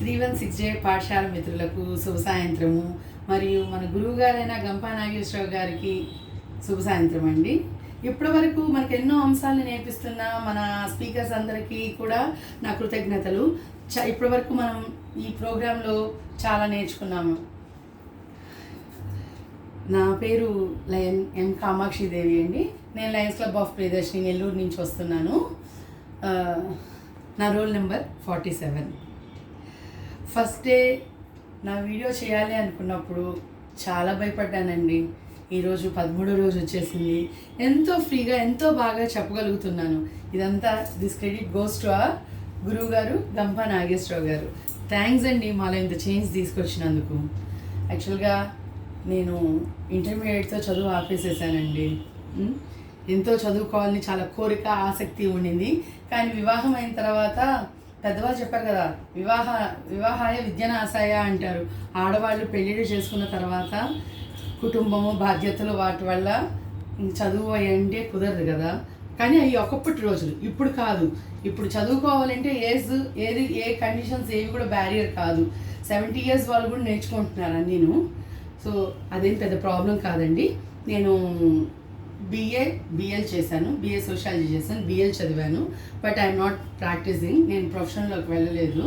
316J పాఠశాల మిత్రులకు శుభ సాయంత్రము. మరియు మన గురువు గారైన గంపా నాగేశ్వరరావు గారికి శుభ సాయంత్రం అండి. ఇప్పటి వరకు మనకు ఎన్నో అంశాలను నేర్పిస్తున్న మన స్పీకర్స్ అందరికీ కూడా నా కృతజ్ఞతలు. ఇప్పటి వరకు మనం ఈ ప్రోగ్రాంలో చాలా నేర్చుకున్నాము. నా పేరు లయన్ ఎం కామాక్షిదేవి అండి. నేను Lions Club of Priyadarshini Nellore నుంచి వస్తున్నాను. నా రోల్ నెంబర్ 47. ఫస్ట్ డే నా వీడియో చేయాలి అనుకున్నప్పుడు చాలా భయపడ్డానండి. ఈరోజు 13వ రోజు వచ్చేసింది. ఎంతో ఫ్రీగా ఎంతో బాగా చెప్పగలుగుతున్నాను. ఇదంతా దిస్ క్రెడిట్ గోస్ టు ఆ గురువు గారు గంపా నాగేశ్వరరావు గారు. థ్యాంక్స్ అండి మాలో ఇంత చేంజ్ తీసుకొచ్చినందుకు. యాక్చువల్గా నేను ఇంటర్మీడియట్తో చదువు ఆపేసేసానండి. ఎంతో చదువుకోవాలని చాలా కోరిక ఆసక్తి ఉండింది. కానీ వివాహం అయిన తర్వాత పెద్దవాళ్ళు చెప్పారు కదా, వివాహాయ విద్యనాశాయ అంటారు. ఆడవాళ్ళు పెళ్ళిళ్ళు చేసుకున్న తర్వాత కుటుంబము బాధ్యతలు వాటి వల్ల చదువు అంటే కుదరదు కదా. కానీ అవి ఒకప్పటి రోజులు, ఇప్పుడు కాదు. ఇప్పుడు చదువుకోవాలంటే ఏ కండిషన్స్ ఏవి కూడా బ్యారియర్ కాదు. 70 years వాళ్ళు కూడా నేర్చుకుంటున్నారు నేను. సో అదేం పెద్ద ప్రాబ్లం కాదండి. నేను బిఎల్ చేశాను, బిఏ సోషాలజీ చేశాను, బిఎల్ చదివాను. But I'm not practising. నేను ప్రొఫెషన్లోకి వెళ్ళలేదు.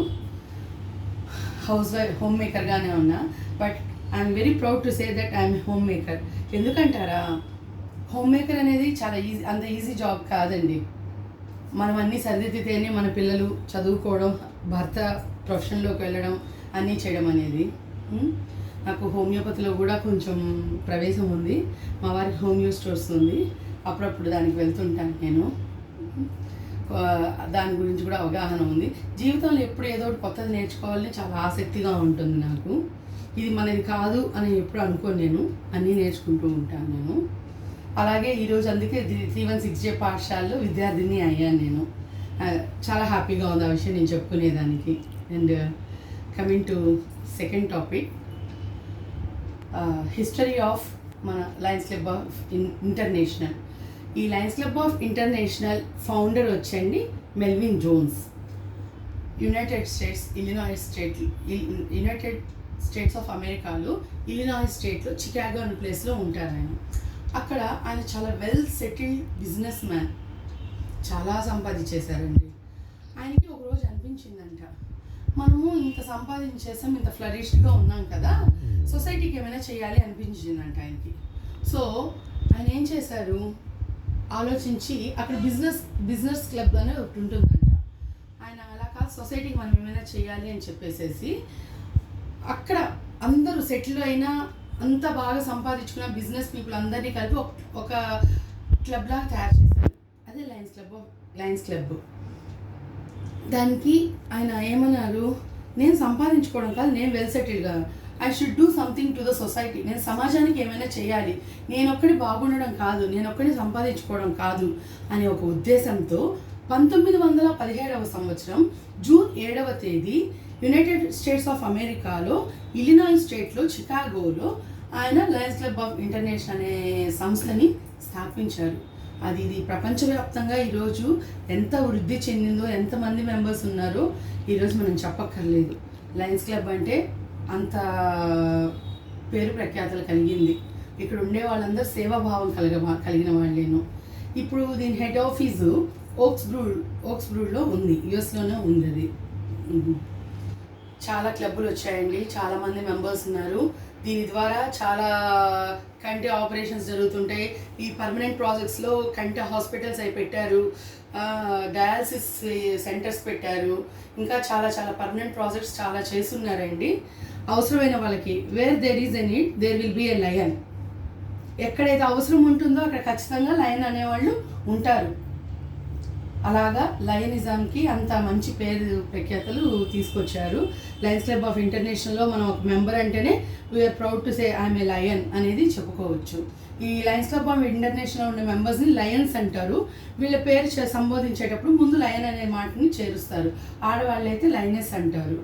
హోమ్ మేకర్గానే ఉన్నా. But I'm very proud to say that I'm homemaker. ఎందుకంటారా, హోమ్ మేకర్ అనేది చాలా అంత ఈజీ జాబ్ కాదండి. మనం అన్నీ సరిదిద్దితేనే మన పిల్లలు చదువుకోవడం, భర్త ప్రొఫెషన్లోకి వెళ్ళడం, అన్నీ చేయడం అనేది. నాకు హోమియోపతిలో కూడా కొంచెం ప్రవేశం ఉంది. మా వారికి హోమియో స్టోర్స్ ఉంది. అప్పుడప్పుడు దానికి వెళ్తుంటాను నేను. దాని గురించి కూడా అవగాహన ఉంది. జీవితంలో ఎప్పుడు ఏదో ఒకటి కొత్తది నేర్చుకోవాలని చాలా ఆసక్తిగా ఉంటుంది నాకు. ఇది మనది కాదు అని ఎప్పుడు అనుకోను. నేను అన్నీ నేర్చుకుంటూ ఉంటాను నేను. అలాగే ఈరోజు అందుకే 316J పాఠశాలలో విద్యార్థిని అయ్యాను నేను. చాలా హ్యాపీగా ఉంది ఆ విషయం నేను చెప్పుకునేదానికి. And coming to second topic, history of మన లయన్స్ క్లబ్ ఆఫ్ ఇంటర్నేషనల్. ఈ Lions Club of International founder వచ్చండి Melvin Jones. United States of అమెరికాలో ఇలినాయ్ స్టేట్లో చికాగో అనే ప్లేస్లో ఉంటారు ఆయన. అక్కడ ఆయన చాలా వెల్ సెటిల్డ్ బిజినెస్ మ్యాన్, చాలా సంపాదించేశారండి. ఆయనకి ఒకరోజు అనిపించిందంట, మనము ఇంత సంపాదించేసాం, ఇంత ఫ్లరిష్డ్గా ఉన్నాం కదా, సొసైటీకి ఏమైనా చేయాలి అనిపించిందంట ఆయనకి. సో ఆయన ఏం చేశారు, ఆలోచించి అక్కడ బిజినెస్ క్లబ్ అనేది ఒకటి ఉంటుందంట. ఆయన అలా కాదు, సొసైటీకి మనం ఏమైనా చేయాలి అని చెప్పేసేసి అక్కడ అందరూ సెటిల్ అయినా అంత బాగా సంపాదించుకున్న బిజినెస్ పీపుల్ అందరినీ కలిపి ఒక క్లబ్ లాగా తయారు చేశారు. అదే లయన్స్ క్లబ్. దానికి ఆయన ఏమన్నారు, నేను సంపాదించుకోవడం కాదు, నేను వెల్ సెటిల్గా, I should do something to the society. నేను సమాజానికి ఏమైనా చేయాలి, నేను ఒక్కడి బాగుండడం కాదు, నేను ఒక్కడి సంపాదించుకోవడం కాదు అనే ఒక ఉద్దేశంతో 1917వ సంవత్సరం జూన్ 7వ తేదీ యునైటెడ్ స్టేట్స్ ఆఫ్ అమెరికాలో ఇలినాయ్ స్టేట్లో చికాగోలో ఆయన లయన్స్ క్లబ్ ఆఫ్ ఇంటర్నేషనల్ అనే సంస్థని స్థాపించారు. ఇది ప్రపంచవ్యాప్తంగా ఈరోజు ఎంత వృద్ధి చెందిందో, ఎంతమంది మెంబర్స్ ఉన్నారో ఈరోజు మనం చెప్పక్కర్లేదు. లయన్స్ క్లబ్ అంటే అంత పేరు ప్రఖ్యాతలు కలిగింది. ఇక్కడ ఉండే వాళ్ళందరూ సేవాభావం కలిగిన వాళ్ళేను. ఇప్పుడు దీని హెడ్ ఆఫీసు ఓక్స్బ్రూడ్లో ఉంది, యుఎస్లోనే ఉంది అది. చాలా క్లబ్బులు వచ్చాయండి, చాలామంది మెంబర్స్ ఉన్నారు. దీని ద్వారా చాలా కంటి ఆపరేషన్స్ జరుగుతుంటాయి. ఈ పర్మనెంట్ ప్రాజెక్ట్స్లో కంటి హాస్పిటల్స్ అవి పెట్టారు, డయాలసిస్ సెంటర్స్ పెట్టారు, ఇంకా చాలా పర్మనెంట్ ప్రాజెక్ట్స్ చాలా చేస్తున్నారండి. అవసరమైన వాళ్ళకి where there is a need there will be a lion. ఎక్కడైతే అవసరం ఉంటుందో అక్కడ ఖచ్చితంగా లయన్ అనేవాళ్ళు ఉంటారు. అలాగా లయనిజంకి అంత మంచి పేరు ప్రఖ్యాతలు తీసుకొచ్చారు. లయన్స్ క్లబ్ ఆఫ్ ఇంటర్నేషనల్లో మనం ఒక మెంబర్ అంటేనే we are proud to say I'm a lion అనేది చెప్పుకోవచ్చు. ఈ లయన్స్ క్లబ్ ఆఫ్ ఇంటర్నేషనల్ ఉండే మెంబర్స్ని లయన్స్ అంటారు. వీళ్ళ పేరు సంబోధించేటప్పుడు ముందు లయన్ అనే మాటని చేరుస్తారు. ఆడవాళ్ళైతే లయనెస్ అంటారు,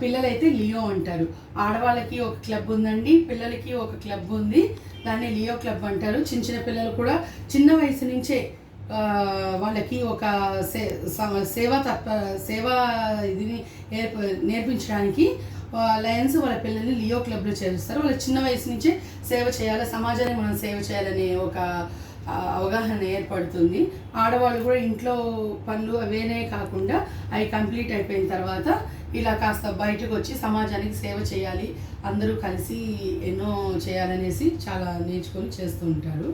పిల్లలైతే లియో అంటారు. ఆడవాళ్ళకి ఒక క్లబ్ ఉందండి, పిల్లలకి ఒక క్లబ్ ఉంది, దాన్ని లియో క్లబ్ అంటారు. చిన్న పిల్లలు కూడా చిన్న వయసు నుంచే వాళ్ళకి ఒక సేవా ఇదిని నేర్పించడానికి లయన్స్ వాళ్ళ పిల్లల్ని లియో క్లబ్లో చేరుస్తారు. వాళ్ళ చిన్న వయసు నుంచే సేవ చేయాలి, సమాజానికి మనం సేవ చేయాలనే ఒక అవగాహన ఏర్పడుతుంది. ఆడవాళ్ళు కూడా ఇంట్లో పనులు అవేనే కాకుండా అవి కంప్లీట్ అయిపోయిన తర్వాత ఇలా కాస్త బయటకు వచ్చి సమాజానికి సేవ చేయాలి, అందరూ కలిసి ఎన్నో చేయాలనేసి చాలా నేర్చుకొని చేస్తూ ఉంటారు.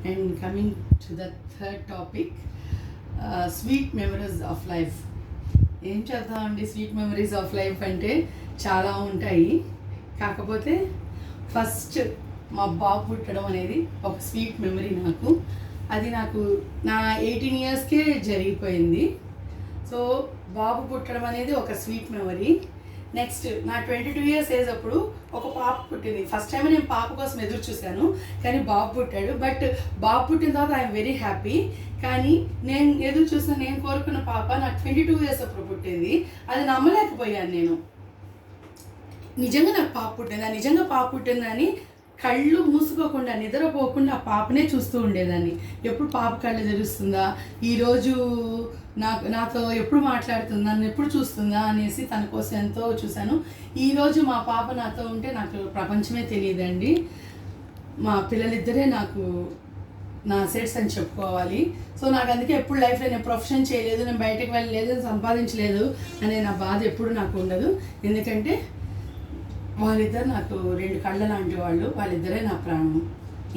And coming to the third topic, sweet memories of life. ఏం చేద్దామండి, స్వీట్ మెమరీస్ ఆఫ్ లైఫ్ అంటే చాలా ఉంటాయి. కాకపోతే ఫస్ట్ మా బాబు పుట్టడం అనేది ఒక స్వీట్ మెమరీ నాకు. అది నాకు నా 18 ఇయర్స్కే జరిగిపోయింది. సో బాబు పుట్టడం అనేది ఒక స్వీట్ మెమరీ. నెక్స్ట్ నా 22 ఇయర్స్ ఏజ్ అప్పుడు ఒక పాప పుట్టింది. ఫస్ట్ టైం నేను పాప కోసం ఎదురు చూశాను, కానీ బాబు పుట్టాడు. బట్ బాబు పుట్టిన తర్వాత ఐఎమ్ వెరీ హ్యాపీ. కానీ నేను ఎదురు చూసిన, నేను కోరుకున్న పాప నాకు 22 ఇయర్స్ అప్పుడు పుట్టింది. అది నమ్మలేకపోయాను నేను. నిజంగా నాకు పాప పుట్టింది, నిజంగా పాప పుట్టిందని కళ్ళు మూసుకోకుండా నిద్రపోకుండా ఆ పాపనే చూస్తూ ఉండేదాన్ని. ఎప్పుడు పాప కళ్ళు తెరుస్తుందా, ఈరోజు నాతో ఎప్పుడు మాట్లాడుతుందా, నన్ను ఎప్పుడు చూస్తుందా అనేసి తన కోసం ఎంతో చూశాను. ఈరోజు మా పాప నాతో ఉంటే నాకు ప్రపంచమే తెలియదండి. మా పిల్లలిద్దరే నాకు నా సెట్స్ అని చెప్పుకోవాలి. సో నాకు అందుకే ఎప్పుడు లైఫ్లో నేను ప్రొఫెషన్ చేయలేదు, నేను బయటకు వెళ్ళలేదు, సంపాదించలేదు అనే నా బాధ ఎప్పుడు నాకు ఉండదు. ఎందుకంటే వాళ్ళిద్దరు నాకు 2 కళ్ళ లాంటి వాళ్ళు, వాళ్ళిద్దరే నా ప్రాణం.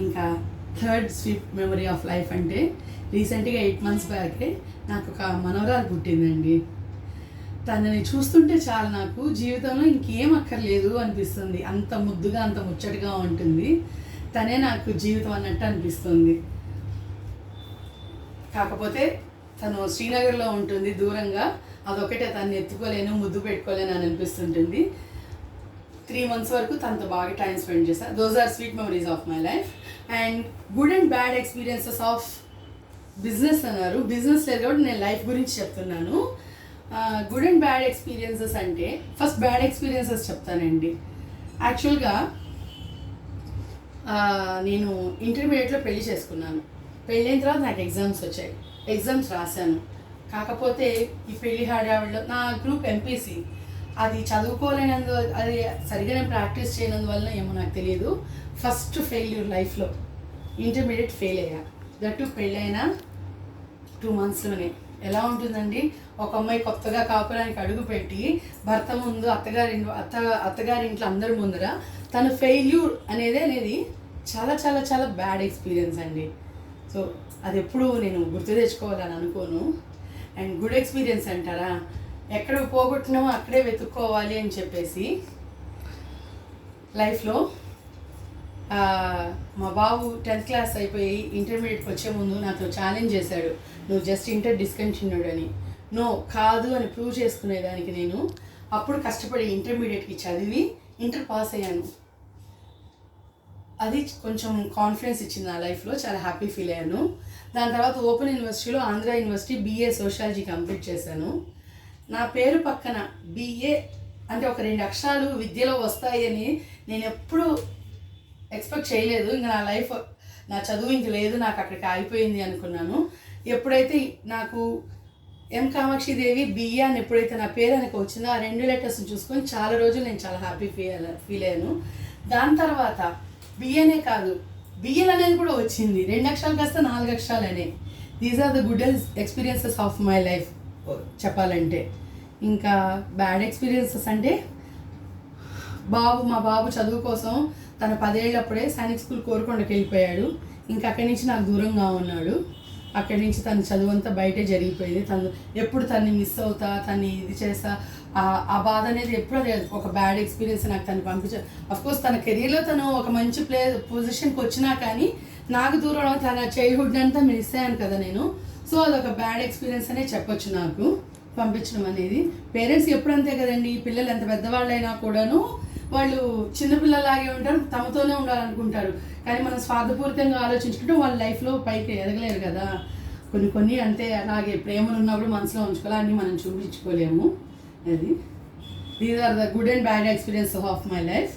ఇంకా third sweet memory of life అంటే రీసెంట్గా 8 మంత్స్ బ్యాకే నాకు ఒక మనవరాలు పుట్టిందండి. తనని చూస్తుంటే చాలు నాకు జీవితంలో ఇంకేం అక్కర్లేదు అనిపిస్తుంది. అంత ముద్దుగా, అంత ముచ్చటగా ఉంటుంది. తనే నాకు జీవితం అన్నట్టు అనిపిస్తుంది. కాకపోతే తను శ్రీనగర్లో ఉంటుంది దూరంగా, అదొకటే తను ఎత్తుకోలేను, ముద్దు పెట్టుకోలేను అని అనిపిస్తుంటుంది. 3 months వరకు తనతో బాగా టైం స్పెండ్ చేశాను. Those are sweet memories of my life. And good and bad experiences of business అన్నారు. బిజినెస్ లేదు కాబట్టి నేను లైఫ్ గురించి చెప్తున్నాను. గుడ్ అండ్ బ్యాడ్ ఎక్స్పీరియన్సెస్ అంటే ఫస్ట్ బ్యాడ్ ఎక్స్పీరియన్సెస్ చెప్తానండి. యాక్చువల్గా నేను ఇంటర్మీడియట్లో పెళ్లి చేసుకున్నాను. పెళ్ళైన తర్వాత నాకు ఎగ్జామ్స్ వచ్చాయి, ఎగ్జామ్స్ రాశాను. కాకపోతే ఈ పెళ్లి హడావిడిలో నా గ్రూప్ ఎంపీసీ, అది చదువుకోలేనందు, అది సరిగ్గా నేను ప్రాక్టీస్ చేయనందువల్ల ఏమో నాకు తెలియదు, ఫస్ట్ ఫెయిల్యూర్ లైఫ్లో ఇంటర్మీడియట్ ఫెయిల్ అయ్యా. దట్టు పెళ్ళైనా 2 monthsలోనే. ఎలా ఉంటుందండి, ఒక అమ్మాయి కొత్తగా కాపురానికి అడుగు పెట్టి భర్త ముందు అత్తగారింట్లో అందరి ముందర తను ఫెయిల్యూర్ అనేది చాలా చాలా చాలా బ్యాడ్ ఎక్స్పీరియన్స్ అండి. సో అది ఎప్పుడు నేను గుర్తు తెచ్చుకోవాలని అనుకోను. అండ్ గుడ్ ఎక్స్పీరియన్స్ అంటారా, ఎక్కడ పోగొట్టినామో అక్కడే వెతుక్కోవాలి అని చెప్పేసి లైఫ్లో మా బాబు 10th క్లాస్ అయిపోయి ఇంటర్మీడియట్కి వచ్చే ముందు నాతో ఛాలెంజ్ చేశాడు, నువ్వు జస్ట్ ఇంటర్ డిస్కంటిన్యూడ్ అని. నో, కాదు అని ప్రూవ్ చేసుకునేదానికి నేను అప్పుడు కష్టపడి ఇంటర్మీడియట్కి చదివి ఇంటర్ పాస్ అయ్యాను. అది కొంచెం కాన్ఫిడెన్స్ ఇచ్చింది నా లైఫ్లో, చాలా హ్యాపీ ఫీల్ అయ్యాను. దాని తర్వాత ఓపెన్ యూనివర్సిటీలో Andhra university BA sociology complete చేశాను. నా పేరు పక్కన BA అంటే ఒక 2 అక్షరాలు విద్యలో వస్తాయని నేను ఎప్పుడు ఎక్స్పెక్ట్ చేయలేదు. ఇంకా నా లైఫ్, నా చదువు ఇంక లేదు, నాకు అక్కడికి ఆగిపోయింది అనుకున్నాను. ఎప్పుడైతే నాకు M కామాక్షిదేవి BA అని ఎప్పుడైతే నా పేరు అనేది వచ్చిందో, ఆ 2 లెటర్స్ని చూసుకొని చాలా రోజులు నేను చాలా హ్యాపీ ఫీల్ అయ్యాను. దాని తర్వాత BAనే కాదు, BL అనేది కూడా వచ్చింది. 2 అక్షరాలు కాస్త 4 అక్షరాలనే. These are the good experiences of my life చెప్పాలంటే. ఇంకా బ్యాడ్ ఎక్స్పీరియన్సెస్ అంటే మా బాబు చదువు కోసం తన 10 ఏళ్ళప్పుడే సైనిక్ స్కూల్ కోరుకొండకి వెళ్ళిపోయాడు. ఇంకా అక్కడి నుంచి నాకు దూరంగా ఉన్నాడు. అక్కడి నుంచి తన చదువు అంతా బయటే జరిగిపోయింది. ఎప్పుడు తన్ని మిస్ అవుతా, తన్ని ఇది చేస్తా, ఆ బాధ అనేది ఎప్పుడు ఒక బ్యాడ్ ఎక్స్పీరియన్స్ నాకు తను పంపించారు. అఫ్కోర్స్ తన కెరీర్లో తను ఒక మంచి పొజిషన్కి వచ్చినా కానీ నాకు దూరం తన చైల్డ్హుడ్ అంతా మిస్ అయ్యాను కదా నేను. సో అదొక బ్యాడ్ ఎక్స్పీరియన్స్ అనే చెప్పొచ్చు నాకు పంపించడం అనేది. పేరెంట్స్ ఎప్పుడంతే కదండి, పిల్లలు ఎంత పెద్దవాళ్ళైనా కూడాను వాళ్ళు చిన్నపిల్లలాగే ఉంటారు, తమతోనే ఉండాలనుకుంటారు. కానీ మనం స్వార్థపూరితంగా ఆలోచించుకుంటే వాళ్ళ లైఫ్లో పైకి ఎదగలేరు కదా. కొన్ని అంతే, అలాగే ప్రేమలు ఉన్నప్పుడు మనసులో ఉంచుకోవాలి, అన్నీ మనం చూపించుకోలేము. అది these are the good and bad experience of my life.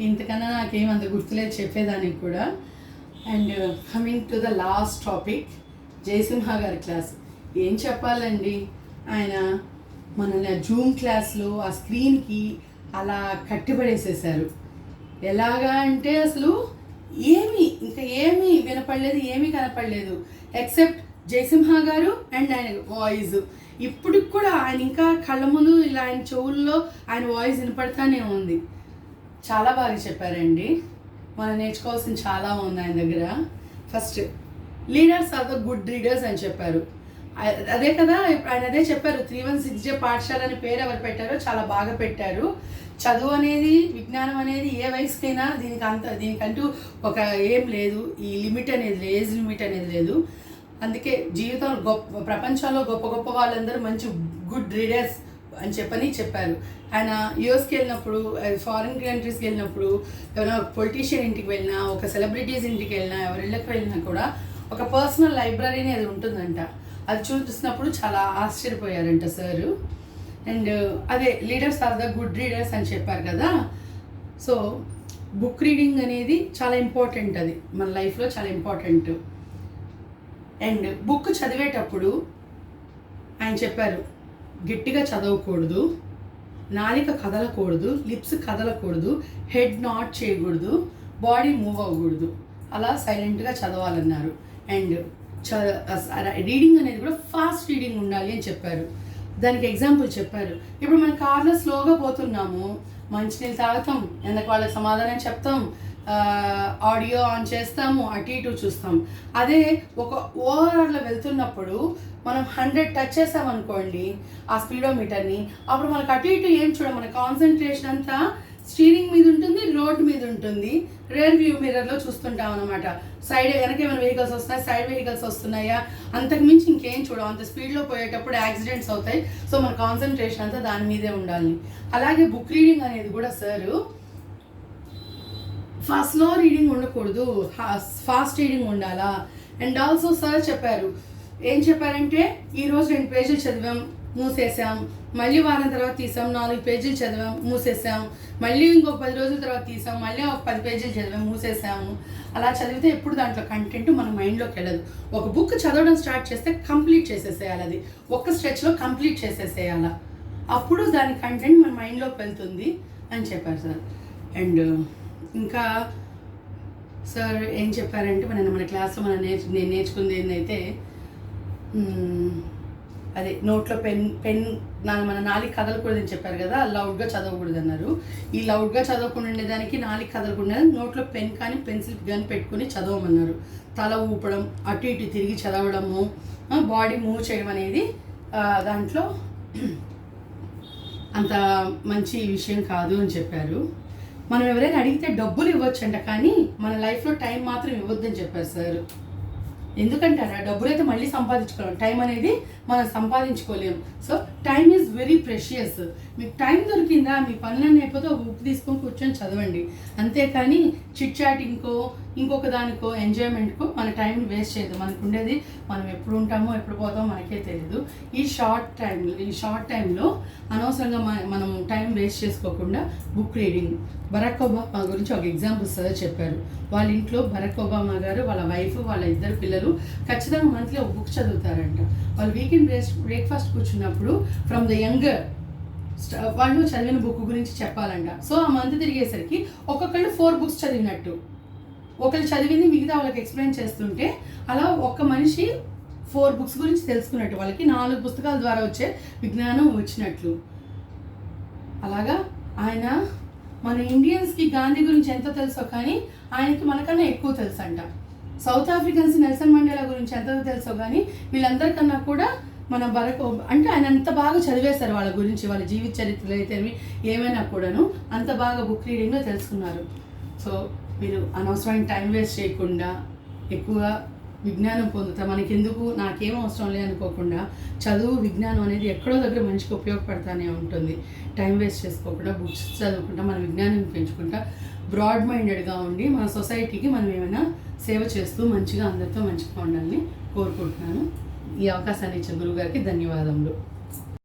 ఇంతకన్నా నాకేమంత గుర్తులేదు చెప్పేదానికి కూడా. And coming to the last topic, Jayasimha గారి క్లాస్ ఏం చెప్పాలండి. ఆయన మనల్ని ఆ జూమ్ క్లాస్లో ఆ స్క్రీన్కి అలా కట్టిపడేసేసారు. ఎలాగా అంటే అసలు ఏమీ వినపడలేదు, ఏమీ కనపడలేదు ఎక్సెప్ట్ జయసింహ గారు అండ్ ఆయన వాయిస్. ఇప్పటికి కూడా ఆయన ఇంకా కళ్ళ ముందు ఇలా ఆయన చెవుల్లో ఆయన వాయిస్ వినపడతానే ఉంది. చాలా బాగా చెప్పారండి. మనం నేర్చుకోవాల్సింది చాలా ఉంది ఆయన దగ్గర. First leaders are the good readers అని చెప్పారు. అదే కదా ఆయన అదే చెప్పారు. 316J పాఠశాల అనే పేరు ఎవరు పెట్టారో చాలా బాగా పెట్టారు. చదువు అనేది, విజ్ఞానం అనేది ఏ వయసుకైనా దీనికంటూ ఒక ఏం లేదు, ఈ లిమిట్ అనేది లేదు, ఏజ్ లిమిట్ అనేది లేదు. అందుకే జీవితం ప్రపంచంలో గొప్ప వాళ్ళందరూ మంచి గుడ్ రీడర్స్ అని చెప్పారు. ఆయన యూఎస్కి వెళ్ళినప్పుడు, ఫారిన్ కంట్రీస్కి వెళ్ళినప్పుడు, ఎవరైనా పొలిటీషియన్ ఇంటికి వెళ్ళినా, ఒక సెలబ్రిటీస్ ఇంటికి వెళ్ళినా, ఎవరిళ్ళకి వెళ్ళినా కూడా ఒక పర్సనల్ లైబ్రరీ అనేది ఉంటుందంట. అది చూపిస్తున్నప్పుడు చాలా ఆశ్చర్యపోయారంట సారు. అండ్ అదే leaders are the good readers అని చెప్పారు కదా. సో బుక్ రీడింగ్ అనేది చాలా ఇంపార్టెంట్, అది మన లైఫ్లో చాలా ఇంపార్టెంట్. అండ్ బుక్ చదివేటప్పుడు ఆయన చెప్పారు, గట్టిగా చదవకూడదు, నాలిక కదలకూడదు, లిప్స్ కదలకూడదు, హెడ్ నాట్ చేయకూడదు, బాడీ మూవ్ అవ్వకూడదు, అలా సైలెంట్గా చదవాలన్నారు. అండ్ రీడింగ్ అనేది కూడా ఫాస్ట్ రీడింగ్ ఉండాలి అని చెప్పారు. దానికి ఎగ్జాంపుల్ చెప్పారు. ఇప్పుడు మన కార్లో స్లోగా పోతున్నాము, మంచినీళ్ళు తాగుతాం, ఎందుకు వాళ్ళకి సమాధానం చెప్తాం, ఆడియో ఆన్ చేస్తాము, అటు ఇటు చూస్తాం. అదే ఒక ఓఆర్ఆర్లో వెళ్తున్నప్పుడు మనం 100 టచ్ చేసామనుకోండి ఆ స్పీడోమీటర్ని, అప్పుడు మనకు అటు ఇటు ఏం మన కాన్సన్ట్రేషన్ అంతా స్టీరింగ్ మీద ఉంటుంది, రోడ్ మీద ఉంటుంది, రియర్ వ్యూ మిర్రర్లో చూస్తుంటాం అనమాట. సైడ్ వెనక ఏమైనా వెహికల్స్ వస్తున్నాయి, సైడ్ వెహికల్స్ వస్తున్నాయా, అంతకుమించి ఇంకేం చూడం. అంత స్పీడ్లో పోయేటప్పుడు యాక్సిడెంట్స్ అవుతాయి. సో మన కాన్సన్ట్రేషన్ అంతా దాని మీదే ఉండాలి. అలాగే బుక్ రీడింగ్ అనేది కూడా సారు స్లో రీడింగ్ ఉండకూడదు, ఫాస్ట్ రీడింగ్ ఉండాలా. అండ్ ఆల్సో సార్ చెప్పారు, ఏం చెప్పారంటే ఈరోజు 2 పేజీలు చదివాం, మూసేసాం, మళ్ళీ వారం తర్వాత తీసాం, 4 పేజీలు చదివాం, మూసేసాం, మళ్ళీ ఇంకొక 10 రోజుల తర్వాత తీసాం, మళ్ళీ ఒక 10 పేజీలు చదివాం, మూసేసాము. అలా చదివితే ఎప్పుడు దాంట్లో కంటెంట్ మన మైండ్లోకి వెళ్ళదు. ఒక బుక్ చదవడం స్టార్ట్ చేస్తే కంప్లీట్ చేసేసేయాలి, అది ఒక్క స్ట్రెచ్లో కంప్లీట్ చేసేసేయాలి, అప్పుడు దాని కంటెంట్ మన మైండ్లోకి వెళ్తుంది అని చెప్పారు సార్. అండ్ ఇంకా సార్ ఏం చెప్పారంటే మన క్లాస్లో నేను నేర్చుకుంది ఏంటంటే, అదే నోట్లో పెన్ మన నాలుగు కదలకూడదని చెప్పారు కదా, లౌడ్గా చదవకూడదు అన్నారు. ఈ లౌడ్గా చదవకుండా ఉండేదానికి, నాలుగు కదలకుండా నోట్లో పెన్ కానీ పెన్సిల్ కానీ పెట్టుకుని చదవమన్నారు. తల ఊపడం, అటు ఇటు తిరిగి చదవడము, బాడీ మూవ్ చేయడం అనేది దాంట్లో అంత మంచి విషయం కాదు అని చెప్పారు. మనం ఎవరైనా అడిగితే డబ్బులు ఇవ్వచ్చంట, కానీ మన లైఫ్లో టైం మాత్రం ఇవ్వద్దని చెప్పారు సార్. ఎందుకంటారా, డబ్బులు అయితే మళ్ళీ సంపాదించుకోలేం, టైం అనేది మనం సంపాదించుకోలేము. So time is very precious. మీకు టైం దొరికిందా, మీ పనులన్నీ అయిపోతే ఒక బుక్ తీసుకొని కూర్చొని చదవండి. అంతేకాని చిట్ చాటింగ్కో ఇంకొక దానికో ఎంజాయ్మెంట్కో మన టైంని వేస్ట్ చేయదు. మనకు ఉండేది మనం ఎప్పుడు ఉంటామో ఎప్పుడు పోతామో మనకే తెలియదు. ఈ షార్ట్ టైంలో అనవసరంగా మనం టైం వేస్ట్ చేసుకోకుండా బుక్ రీడింగ్. బరాక్ ఒబామా గురించి ఒక ఎగ్జాంపుల్ సార్ చెప్పారు. వాళ్ళ ఇంట్లో బరాక్ ఒబామా గారు, వాళ్ళ వైఫ్, వాళ్ళ 2 పిల్లలు ఖచ్చితంగా మంత్లీ ఒక బుక్ చదువుతారంట. వాళ్ళు వీకెండ్ బ్రేక్ఫాస్ట్ కూర్చున్నప్పుడు ఫ్రమ్ ద యంగర్ వాళ్ళు చదివిన బుక్ గురించి చెప్పాలంట. సో ఆ మంత్ తిరిగేసరికి ఒక్కొక్కళ్ళు 4 బుక్స్ చదివినట్టు, ఒకళ్ళు చదివింది మిగతా వాళ్ళకి ఎక్స్ప్లెయిన్ చేస్తుంటే అలా ఒక్క మనిషి 4 బుక్స్ గురించి తెలుసుకున్నట్టు, వాళ్ళకి 4 పుస్తకాల ద్వారా వచ్చే విజ్ఞానం వచ్చినట్లు. అలాగా ఆయన మన ఇండియన్స్కి గాంధీ గురించి ఎంతో తెలుసో కానీ ఆయనకి మనకన్నా ఎక్కువ తెలుసు అంట. సౌత్ ఆఫ్రికన్స్ నెల్సన్ మండేలా గురించి ఎంత తెలుసో కానీ వీళ్ళందరికన్నా కూడా మన అంటే ఆయన అంత బాగా చదివేశారు వాళ్ళ గురించి, వాళ్ళ జీవిత చరిత్రలు అయితే ఏమైనా కూడాను అంత బాగా బుక్ రీడింగ్లో తెలుసుకున్నారు. సో మీరు అనవసరమైన టైం వేస్ట్ చేయకుండా ఎక్కువగా విజ్ఞానం పొందుతా, మనకెందుకు, నాకేం అవసరం లే అనుకోకుండా చదువు, విజ్ఞానం అనేది ఎక్కడో దగ్గర మనిషికి ఉపయోగపడతానే ఉంటుంది. టైం వేస్ట్ చేసుకోకుండా బుక్స్ చదువుకుంటా మన విజ్ఞానం పెంచుకుంటా బ్రాడ్ మైండెడ్గా ఉండి మన సొసైటీకి మనం ఏమైనా సేవ చేస్తూ మంచిగా అందరితో మంచిగా ఉండాలని కోరుకుంటున్నాను. ఈ అవకాశాన్ని ఇచ్చిన గురువు గారికి ధన్యవాదములు.